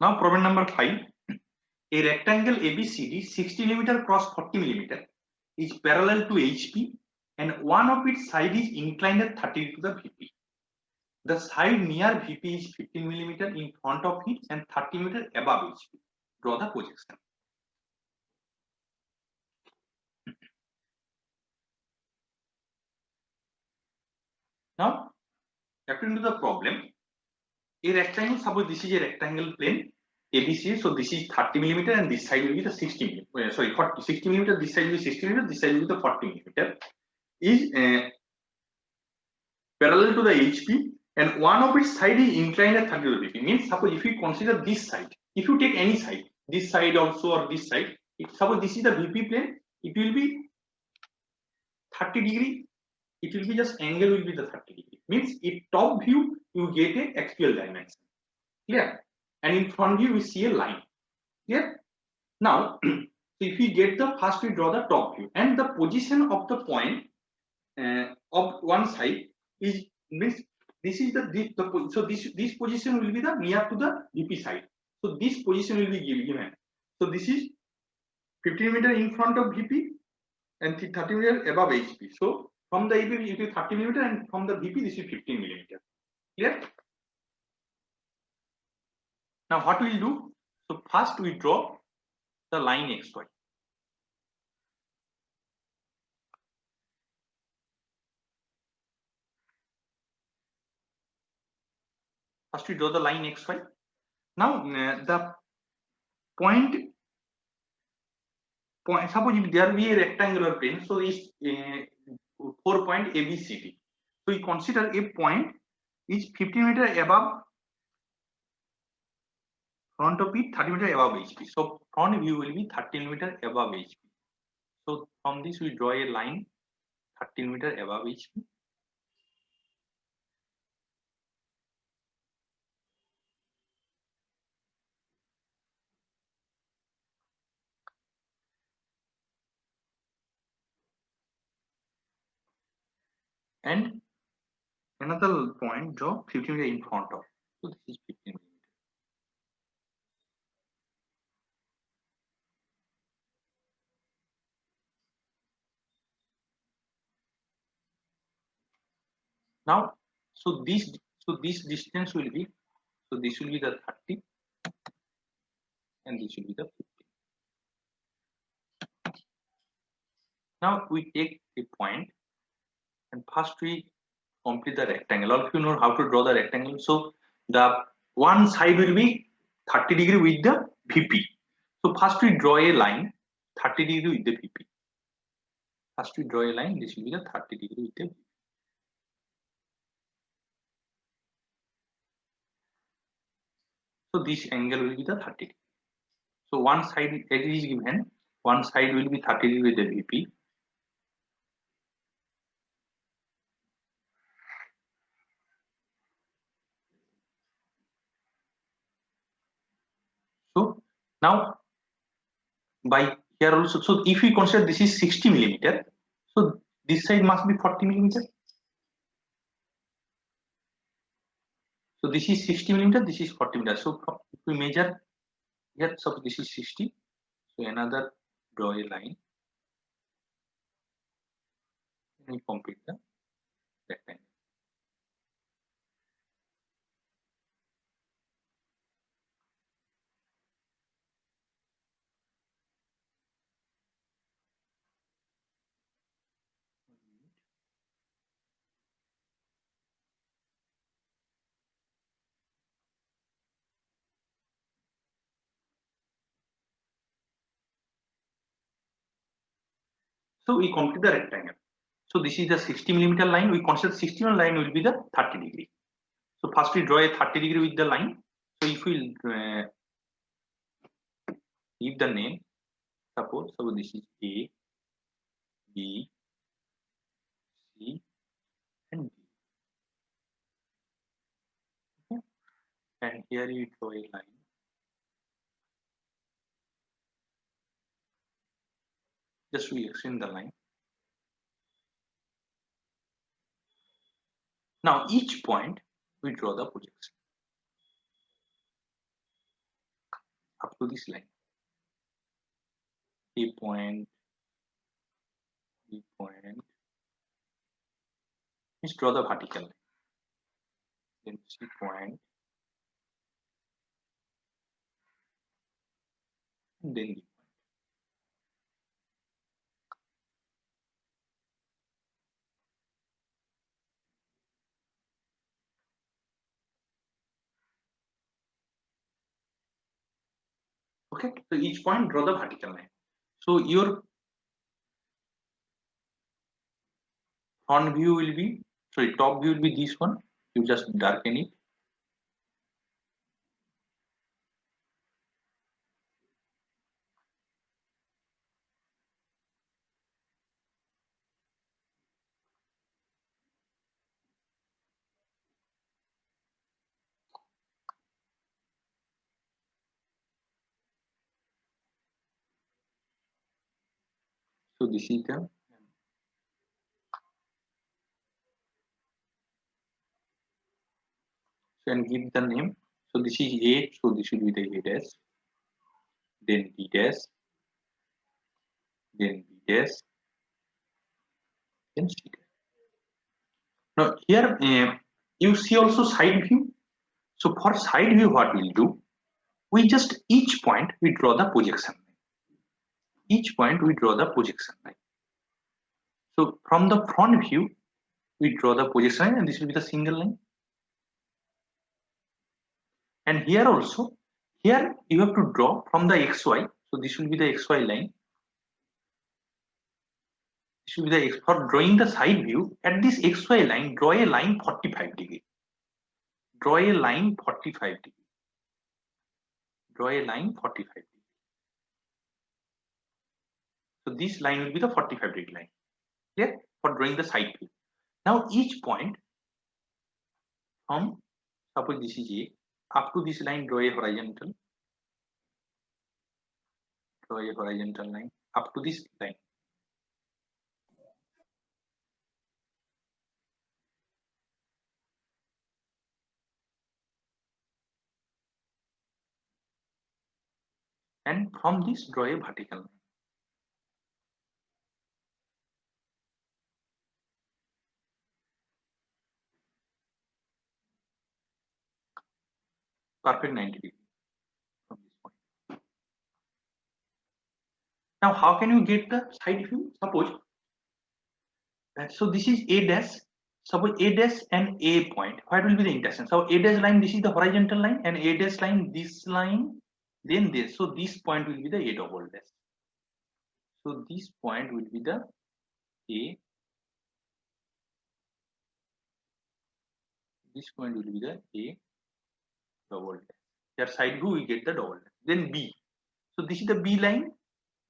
Now problem number 5. A rectangle ABCD 60 mm cross 40 mm is parallel to HP and one of its side is inclined at 30 to the VP. The side near VP is 15 mm in front of it and 30 mm above HP. Draw the projection. Now, according to the problem, a rectangle, suppose this is a rectangle plane ABC, so this is 30 mm and this side will be the 60 mm. Sorry, 60 mm, this side will be 60 mm, this side will be the 40 mm. Is parallel to the HP and one of its side is inclined at 30 degree. Means suppose if you consider this side, if you take any side, this side also or this side, suppose this is the VP plane, it will be 30 degree. It will be just angle will be the 30 degree. Means in top view you get a axial dimension. Clear? And in front view we see a line. Clear? Now, so if we get the first, we draw the top view and the position of the point of one side is means this is the so this position will be the near to the VP side. So this position will be given. So this is 15 meter in front of VP and 30 meter above HP. So from the EP it is 30 mm and from the VP this is 15 mm. Clear? Now what we will do? So first we draw the line XY. First we draw the line XY. Now the point suppose if there be a rectangular plane, so is 4 point ABCD. So we consider a point is 15 meter above front of it, 30 meter above HP. So front view will be 13 meter above HP. So from this we draw a line 13 meter above HP. And another point draw 15 meter in front of. So this is 15 meter. Now, so this distance will be, so this will be the 30 and this will be the 50. Now we take a point and first we complete the rectangle. All of you know how to draw the rectangle. So the one side will be 30 degree with the VP. So first we draw a line 30 degree with the VP. First we draw a line, this will be the 30 degree with the VP. So this angle will be the 30 degree. So one side as is given, one side will be 30 degree with the VP. So now by here also, so if we consider this is 60 millimeter, so this side must be 40 millimeter. So this is 60 millimeter, this is 40 millimeter. So if we measure here, so this is 60. So another draw a line and we complete the rectangle. So we complete the rectangle. So this is the 60 millimeter line. We consider 60 millimeter line will be the 30 degree. So first we draw a 30 degree with the line. So if we give the name, suppose this is A, B, C, and D. Okay. And here you draw a line. Just we extend the line. Now each point we draw the projection. to this line. A point, B point. Let's draw the vertical line. Then C point, and then D. Okay, so each point draw the vertical line. So your front view will be, sorry, top view will be this one. You just darken it. So this is the, and give the name. So this is A, so this will be the A dash, then B dash, then B dash, then C dash. Now here you see also side view. So for side view, what we'll do, we just each point we draw the projection line. Each point we draw the projection line. So from the front view, we draw the projection line, and this will be the single line. And here also, here you have to draw from the XY. So this will be the XY line. This will be the X, for drawing the side view. At this XY line, draw a line 45 degree. Draw a line 45 degree. Draw a line 45 degree. So this line will be the 45 degree line. Clear? For drawing the side view. Now each point from, suppose this is A, up to this line draw a horizontal. Draw a horizontal line up to this line. And from this draw a vertical line. Perfect 90 degree from this point. Now how can you get the side view? Suppose, so this is A dash. Suppose A dash and A point. What will be the intersection? So A dash line, this is the horizontal line, and A dash line, this line, then this. So this point will be the A double dash. So this point will be the A. This point will be the A double dash. Your side view we get the double dash. Then B. So this is the B line.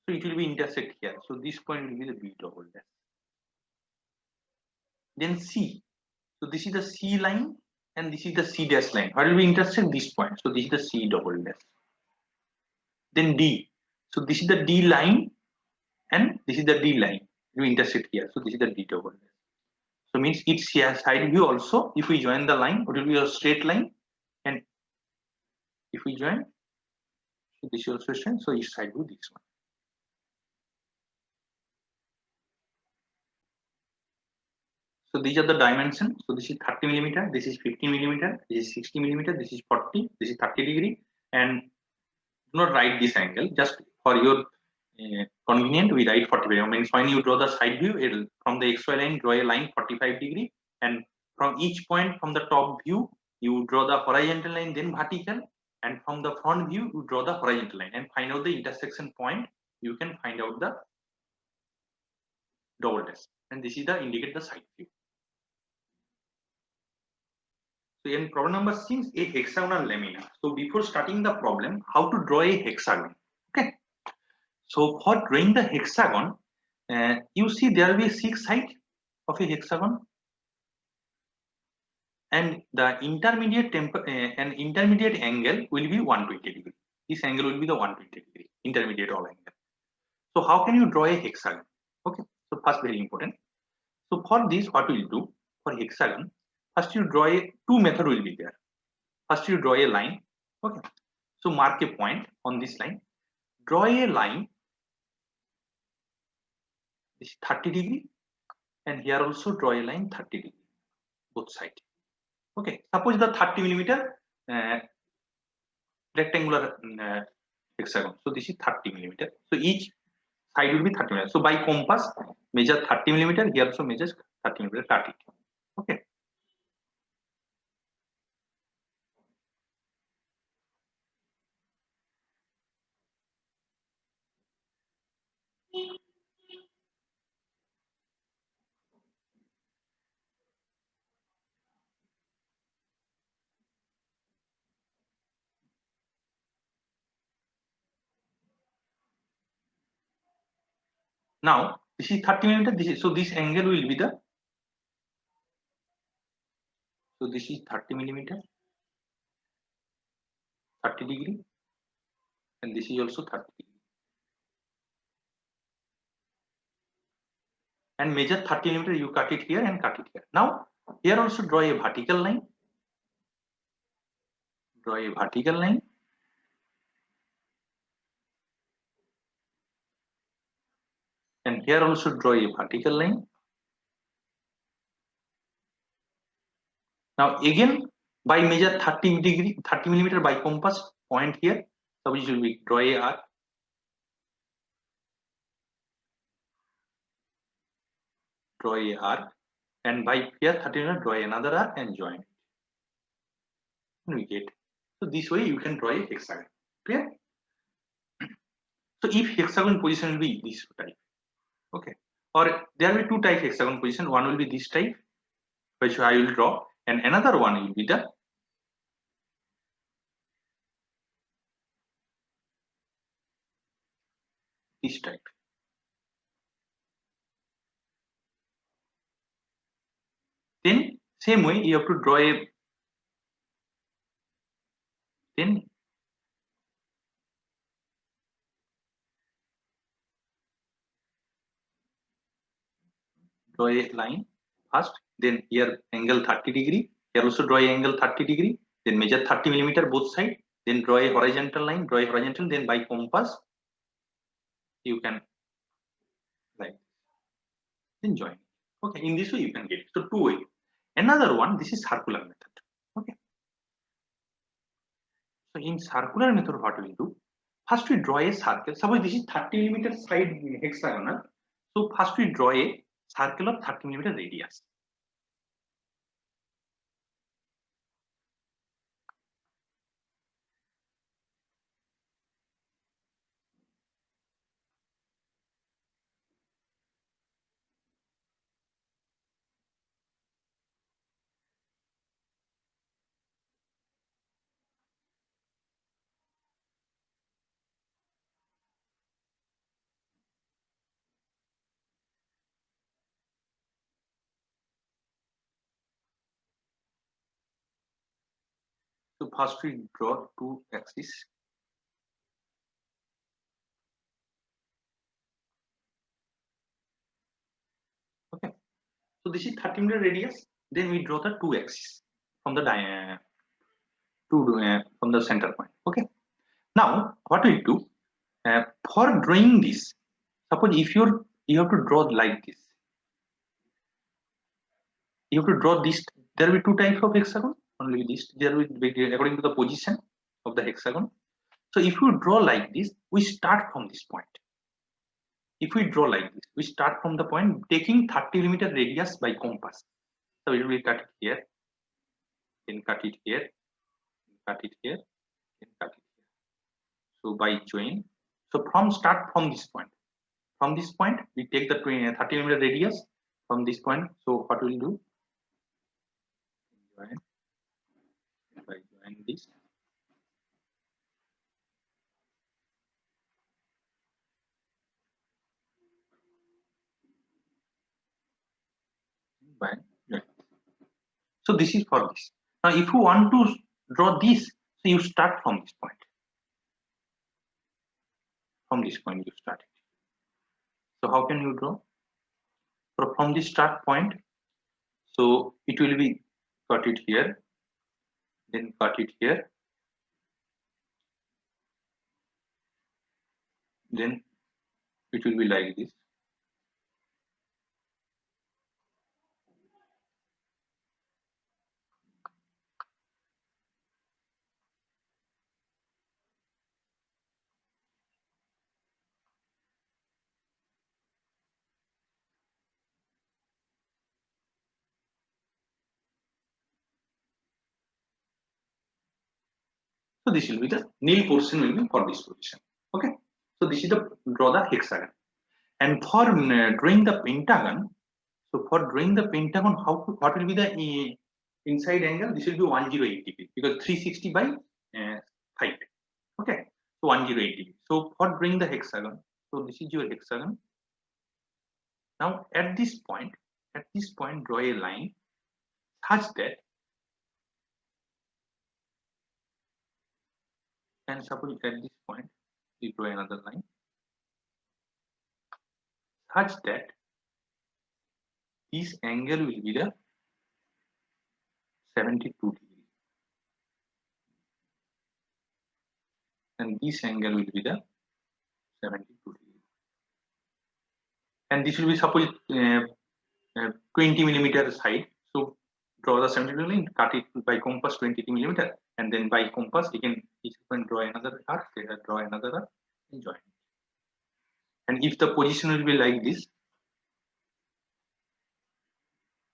So it will be intersect here. So this point will be the B double dash. Then C. So this is the C line, and this is the C dash line. What will be intersect this point? So this is the C double dash. Then D. So this is the D line, and this is the D line. You intersect here. So this is the D double dash. So means its side view also, if we join the line, it will be a straight line, and if we join, so this is also straight. So each side view this one. So these are the dimensions. So this is 30 millimeter, this is 50 millimeter, this is 60 millimeter, this is 40, this is 30 degree, and do not write this angle. Just for your convenient, we write 45. Means when you draw the side view, it'll, from the XY line, draw a line 45 degree, and from each point from the top view, you draw the horizontal line, then vertical, and from the front view, you draw the horizontal line and find out the intersection point. You can find out the double dash, and this is the indicate the side view. So in problem number 6, a hexagonal lamina. So before starting the problem, how to draw a hexagon? Okay. So for drawing the hexagon, you see there will be 6 sides of a hexagon, and the intermediate intermediate angle will be 120 degree. This angle will be the 120 degree intermediate all angle. So how can you draw a hexagon? Okay. So first, very important. So for this, what will you do for hexagon? First, you draw a two method will be there. First, you draw a line. Okay. So mark a point on this line, draw a line, this is 30 degree, and here also draw a line 30 degree, both sides. Okay, suppose the 30 millimeter rectangular hexagon. So this is 30 millimeter. So each side will be 30 millimeter. So by compass, measure 30 millimeter. Here also measures 30 millimeter. Cut it. Okay. Now this is 30 millimeter. This is, so this angle will be the. So this is 30 millimeter, 30 degree, and this is also 30 degree. And measure 30 millimeter. You cut it here and cut it here. Now here also draw a vertical line. Draw a vertical line. And here also draw a vertical line. Now again by measure 30 degree, 30 millimeter by compass point here. Suppose you will draw a arc. Draw a arc, and by here 30 millimeter draw another arc and join it. And we get. So this way you can draw a hexagon. Clear? So if hexagon position will be this type. Okay. Or there will be two type hexagon position. One will be this type, which I will draw, and another one will be the this type. Then same way you have to draw a then draw a line first, then here angle 30 degree, here also draw a angle 30 degree, then measure 30 millimeter both side, then draw a horizontal line, draw a horizontal, then by compass you can like then join. Okay, in this way you can get it. So two way. Another one, this is circular method. Okay. So in circular method, what we do? First we draw a circle. Suppose this is 30 millimeter side hexagonal. So first we draw a circle of 30 millimeter radius. So first we draw two axes. Okay. So this is 30 millimeter radius. Then we draw the two axes from the from the center point. Okay. Now what we do for drawing this? Suppose if you have to draw like this. You have to draw this. There will be two types of hexagon. Only this. There will be according to the position of the hexagon. So if you draw like this, we start from this point. If we draw like this, we start from the point taking 30 millimeter radius by compass. So we will cut it here, then cut it here, cut it here, then cut it here. So by join, so start from this point. From this point, we take the 30 millimeter radius from this point. So what we will do? Join. If I join this. So this is for this. Now, if you want to draw this, so you start from this point. From this point, you start it. So how can you draw? So from the start point, so it will be cut it here, then cut it here, then it will be like this. So this will be the nil portion will be for this position. Okay. So this is the draw the hexagon. And for drawing the pentagon, so for drawing the pentagon, what will be the inside angle? This will be 108 degree because 360 by 5. Okay. So 108 degree. So for drawing the hexagon, so this is your hexagon. Now at this point, draw a line such that, and suppose at this point we draw another line such that this angle will be the 72 degree and this angle will be the 72 degree, and this will be suppose 20 millimeter side. So draw the 72 degree, cut it by compass 20 millimeter, and then by compass you can draw another arc, draw another arc, and join. And if the position will be like this,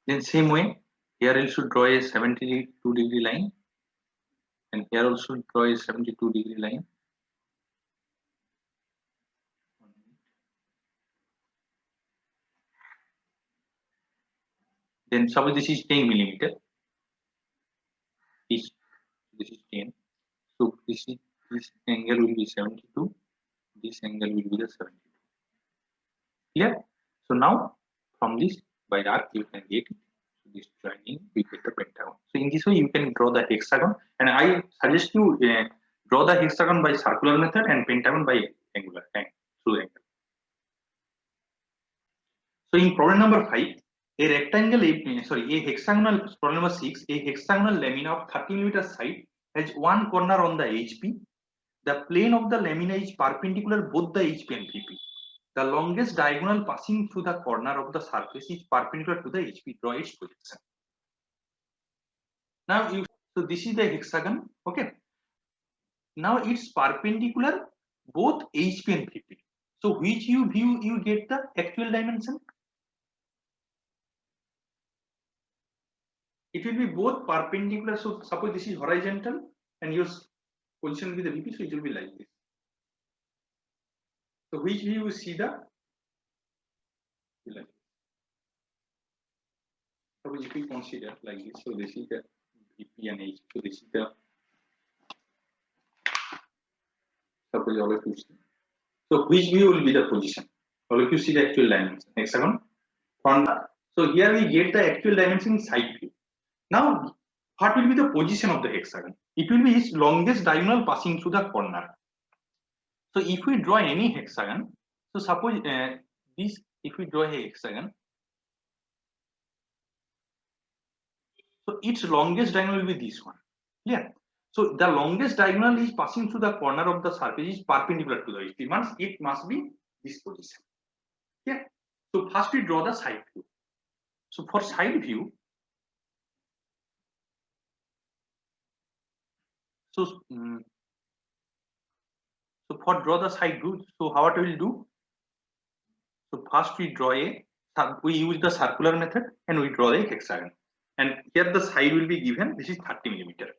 then same way here also draw a 72 degree line, and here also draw a 72 degree line. Then suppose this is 10 millimeter, this is 10, so this angle will be 72, this angle will be the 72. Clear? So now from this by arc you can get it. So this joining we get the pentagon. So in this way you can draw the hexagon, and I suggest you draw the hexagon by circular method and pentagon by angular through angle. So in problem number 5, a rectangle, a hexagonal, problem number 6, a hexagonal lamina of 30 mm side has one corner on the HP. The plane of the lamina is perpendicular both the HP and VP. The longest diagonal passing through the corner of the surface is perpendicular to the HP. Draw its projection. Now, so this is the hexagon. Okay. Now it's perpendicular both HP and VP. So which you get the actual dimension? It will be both perpendicular. So suppose this is horizontal and your position will be the VP, so it will be like this. So which view you see the like. Suppose if we consider like this, so this is the VP and H. So this is the, suppose all of you see. So which view will be the position? All of you see the actual dimension. Hexagon. So here we get the actual dimension side view. Now, what will be the position of the hexagon? It will be its longest diagonal passing through the corner. So if we draw any hexagon, so suppose this, if we draw a hexagon, so its longest diagonal will be this one. Yeah. So the longest diagonal is passing through the corner of the surface is perpendicular to the HP. It must be this position. Yeah. So first we draw the side view. So for side view, so for draw the side view, so how what we will do? So first we use the circular method and we draw a hexagon. And here the side will be given, this is 30 millimeter.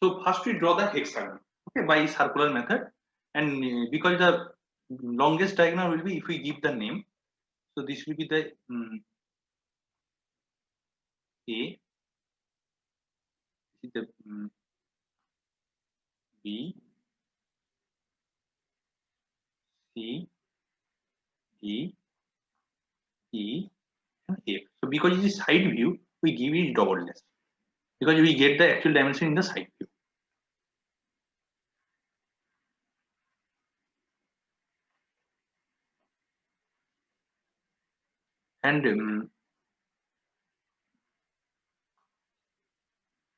So first we draw the hexagon, okay, by circular method, and because the longest diagonal will be, if we give the name, so this will be the A. This is the B, C, D, E, and F. So because it is side view, we give it double dash because we get the actual dimension in the side view. And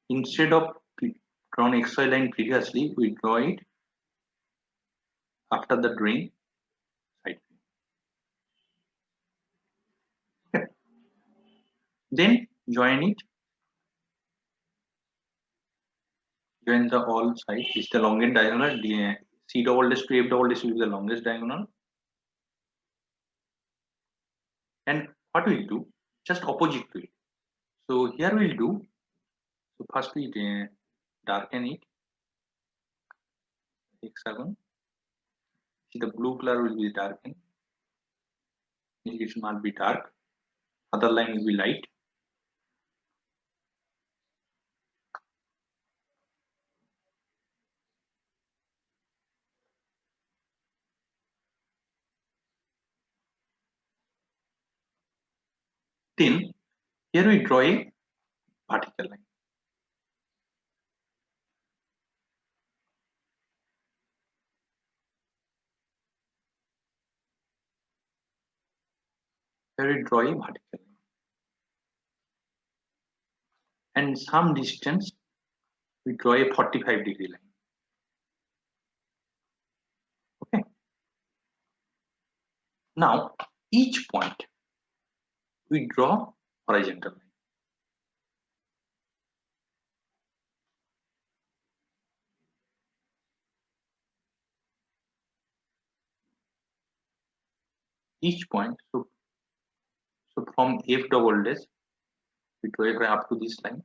instead of drawn XY line previously, we draw it after the drawing side view. Okay. Then join it. Join the all sides. Is the longest diagonal. C double dash to F double dash will be the longest diagonal. And what we'll do, just opposite to it. So here we'll do. So first we darken it. Hexagon. See the blue color will be darkened. It must be dark. Other line will be light. Then here we draw a vertical line. Here we draw a vertical line. And some distance we draw a 45-degree line. Okay. Now each point we draw horizontal line. Each point, so from F double dash we draw it up to this line.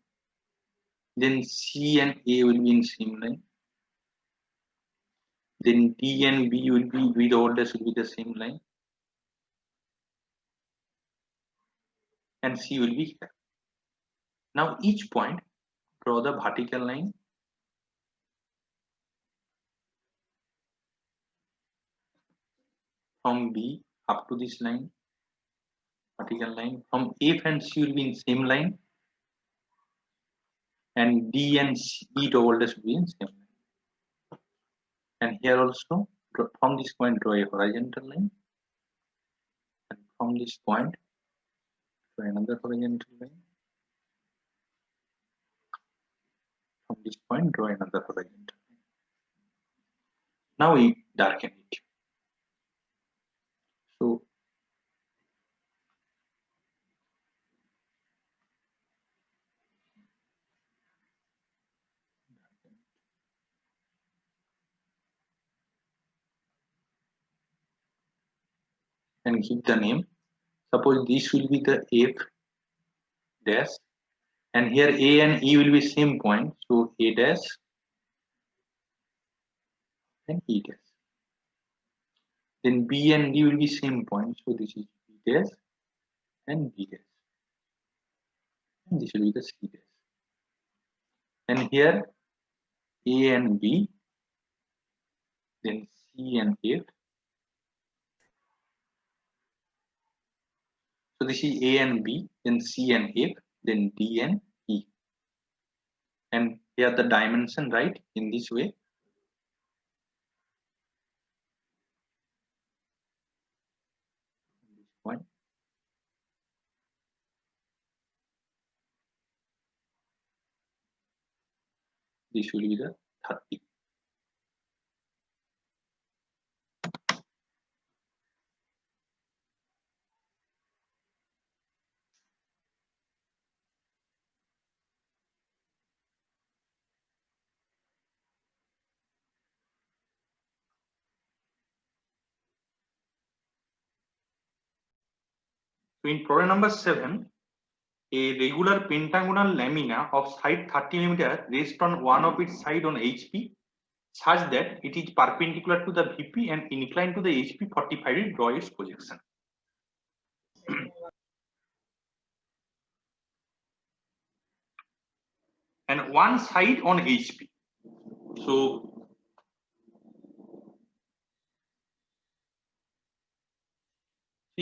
Then C and A will be in same line. Then D and B will be V double dash will be the same line. And C will be here. Now each point draw the vertical line from B up to this line, vertical line. From F and C will be in same line, and D and E double dash will be in same line. And here also from this point draw a horizontal line, and from this point draw another horizontal line. From this point draw another horizontal line. Now we darken it. So and give the name. Suppose this will be the F dash, and here A and E will be same point, so A dash and E dash. Then B and D will be same point, so this is B dash and B dash, and this will be the C dash. And here A and B, then C and F. So this is A and B, then C and F, then D and E. And here the dimension, right, in this way. This point. This will be the 30. So in problem number 7, a regular pentagonal lamina of side 30 mm rests on one of its side on HP such that it is perpendicular to the VP and inclined to the HP 45 degree. Draw its projection. And one side on HP. So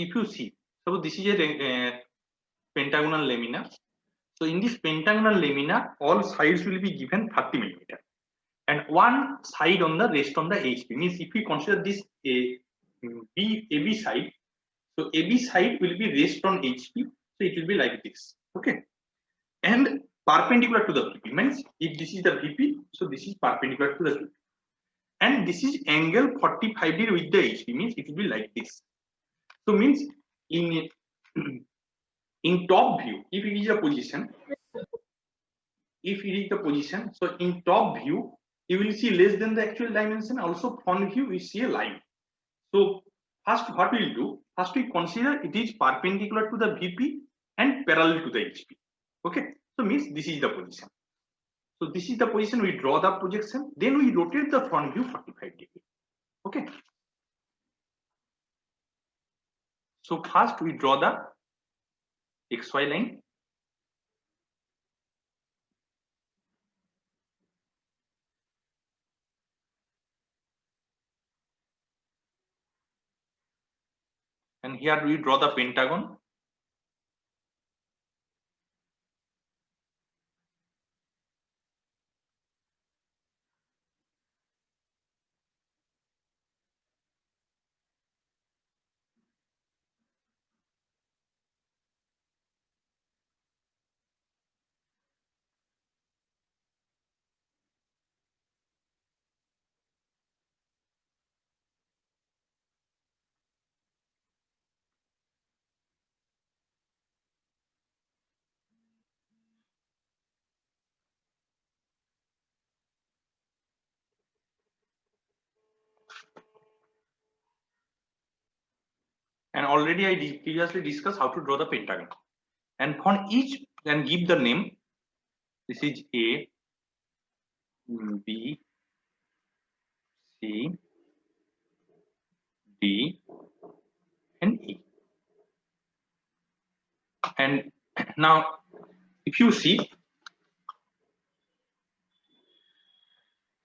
if you see, suppose this is a pentagonal lamina. So in this pentagonal lamina, all sides will be given 30 mm, and one side on the rest on the HP. Means if we consider this AB side, so AB side will be rest on HP, so it will be like this. Okay, and perpendicular to the VP means if this is the VP, so this is perpendicular to the VP, and this is angle 45 degree with the HP, means it will be like this. So means in in top view, if it is a position, so in top view you will see less than the actual dimension. Also front view we see a line. So first what we will do, first we consider it is perpendicular to the VP and parallel to the HP. Okay, so means this is the position. So this is the position, we draw the projection, then we rotate the front view 45 degree. Okay, so first we draw the XY line. And here we draw the pentagon. And already I previously discussed how to draw the pentagon. And for each, then give the name. This is A, B, C, D, and E. And now, if you see,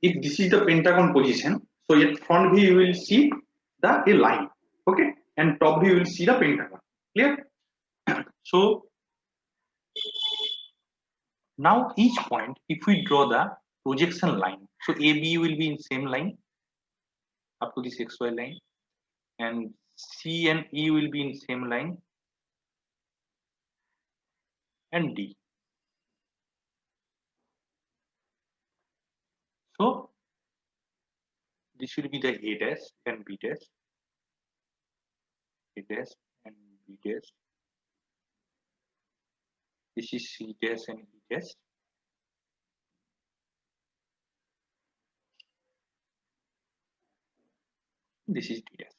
if this is the pentagon position, so at front view you will see the a line, okay, and top view you will see the pentagon. Clear? So now each point, if we draw the projection line, so AB will be in same line up to this XY line, and C and E will be in same line, and D. So this will be the A dash and B dash, A dash and B dash. This is C dash and E dash. This is D dash.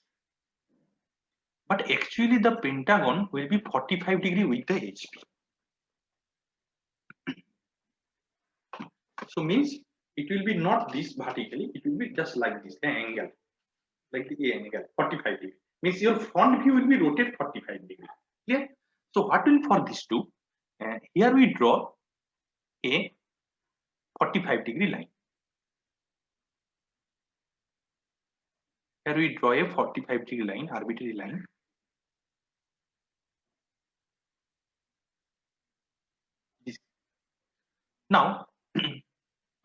But actually the pentagon will be 45 degree with the HP. So means it will be not this vertically, it will be just like this, the angle, like the angle, 45 degree. Means your front view will be rotated 45 degree. Clear? So what will for this do? Here we draw a 45 degree line. Here we draw a 45 degree line, arbitrary line. Now,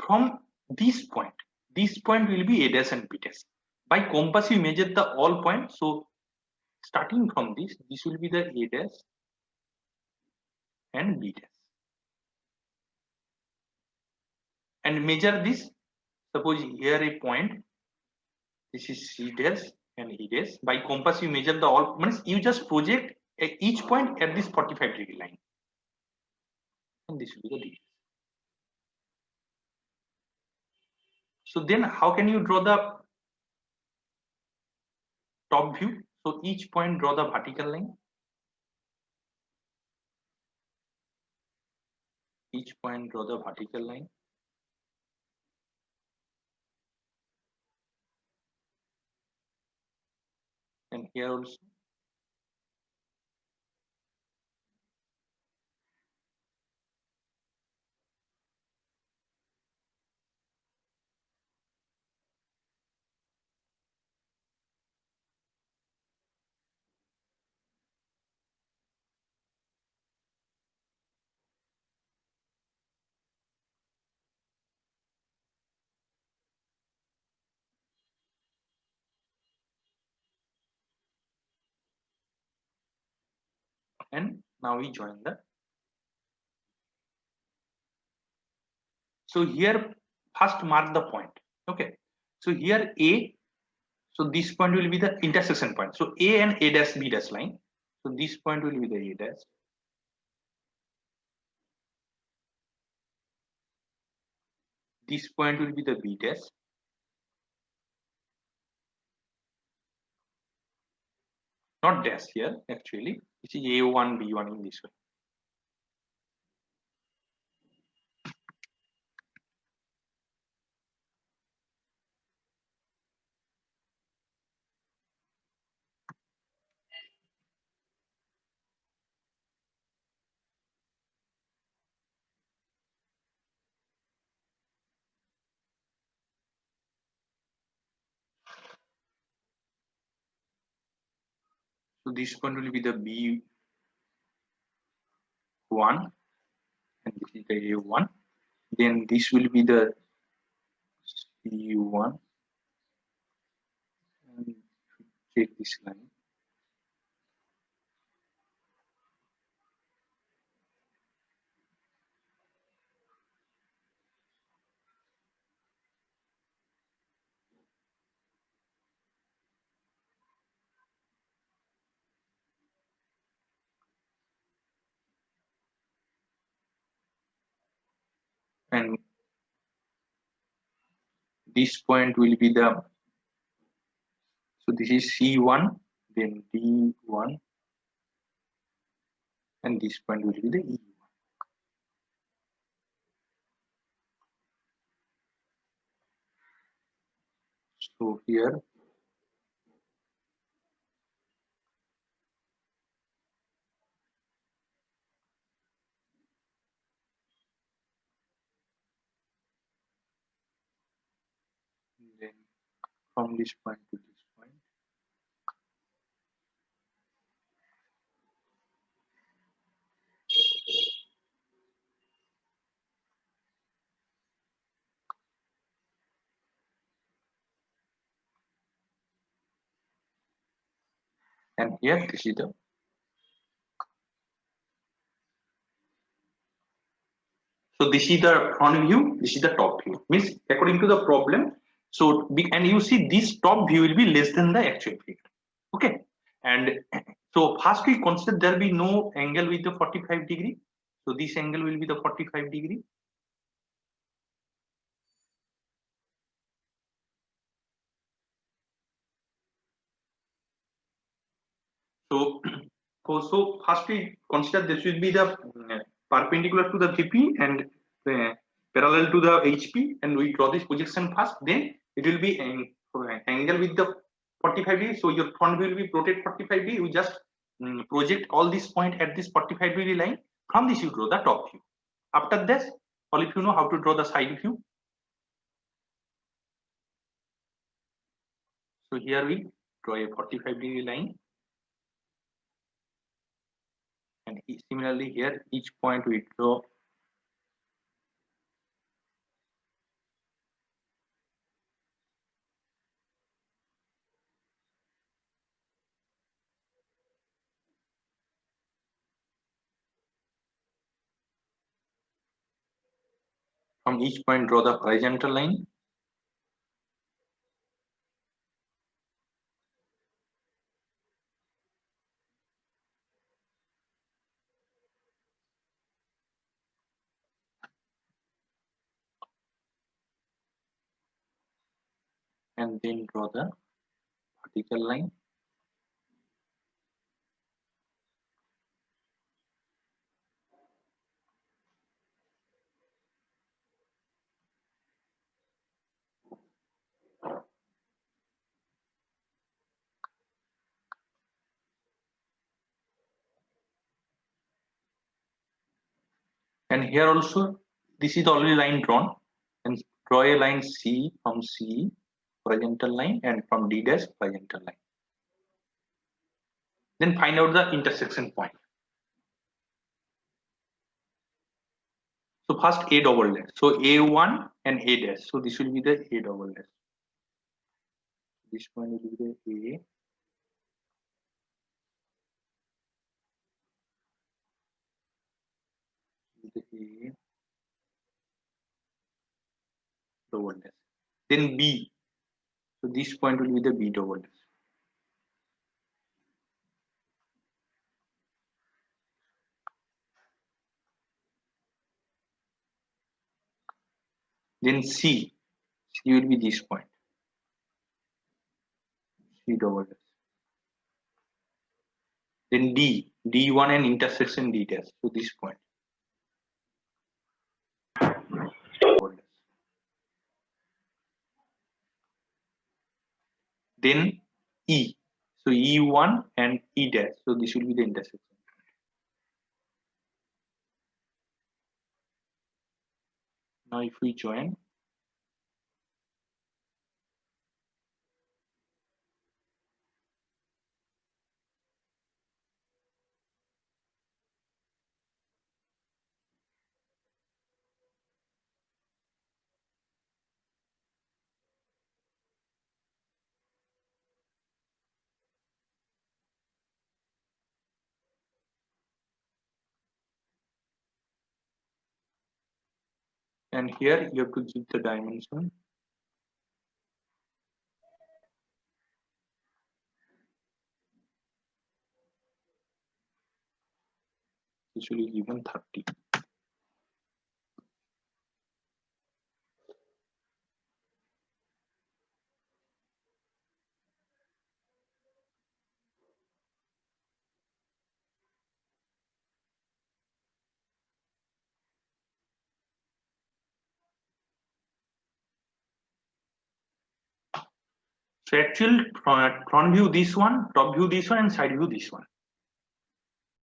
from this point will be A dash and B dash. By compass, you measure the all points. So, starting from this will be the A dash and B dash. And measure this. Suppose here a point. This is C dash and E dash. By compass, you measure the all. Means you just project each point at this 45 degree line. And this will be the D dash. So then how can you draw the top view? So each point draw the vertical line. Each point draw the vertical line. And here also. and now we join the. So here first mark the point. Okay, so here A, so this point will be the intersection point. So A and A dash B dash line. So this point will be the A dash. This point will be the B dash. Not dash here actually. This is A1, B1 in this way. So this point will be the B1 and this is the A1. Then this will be the C1 and take this line. And this point will be the, so this is C1, then D1, and this point will be the E1. So here then from this point to this point. And here this is the, so this is the front view, this is the top view. Means according to the problem. So and you see this top view will be less than the actual figure. Okay. And so first we consider there will be no angle with the 45 degree. So this angle will be the 45 degree. So, so first we consider this will be the perpendicular to the VP and parallel to the HP, and we draw this projection first. Then it will be an angle with the 45 degree. So your front view will be rotated 45 degree. You just project all this point at this 45 degree line. From this you draw the top view. After this, all if you know how to draw the side view. So here we draw a 45 degree line. And similarly here each point we draw from each point draw the horizontal line. And then draw the vertical line. And here also, this is already line drawn. And draw a line C from C, horizontal line, and from D dash, horizontal line. Then find out the intersection point. So first A double dash. So A1 and A dash. So this will be the A double dash. This one will be the A. A double dash. Then B. So this point will be the B double dash. Then C. C will be this point. C double dash. Then D. D1 and intersection D dash. So this point. Double dash. Then E. So E1 and E dash. So this will be the intersection. Now if we join, and here you have to give the dimension. This will be given 30. So actual front view this one, top view this one, and side view this one.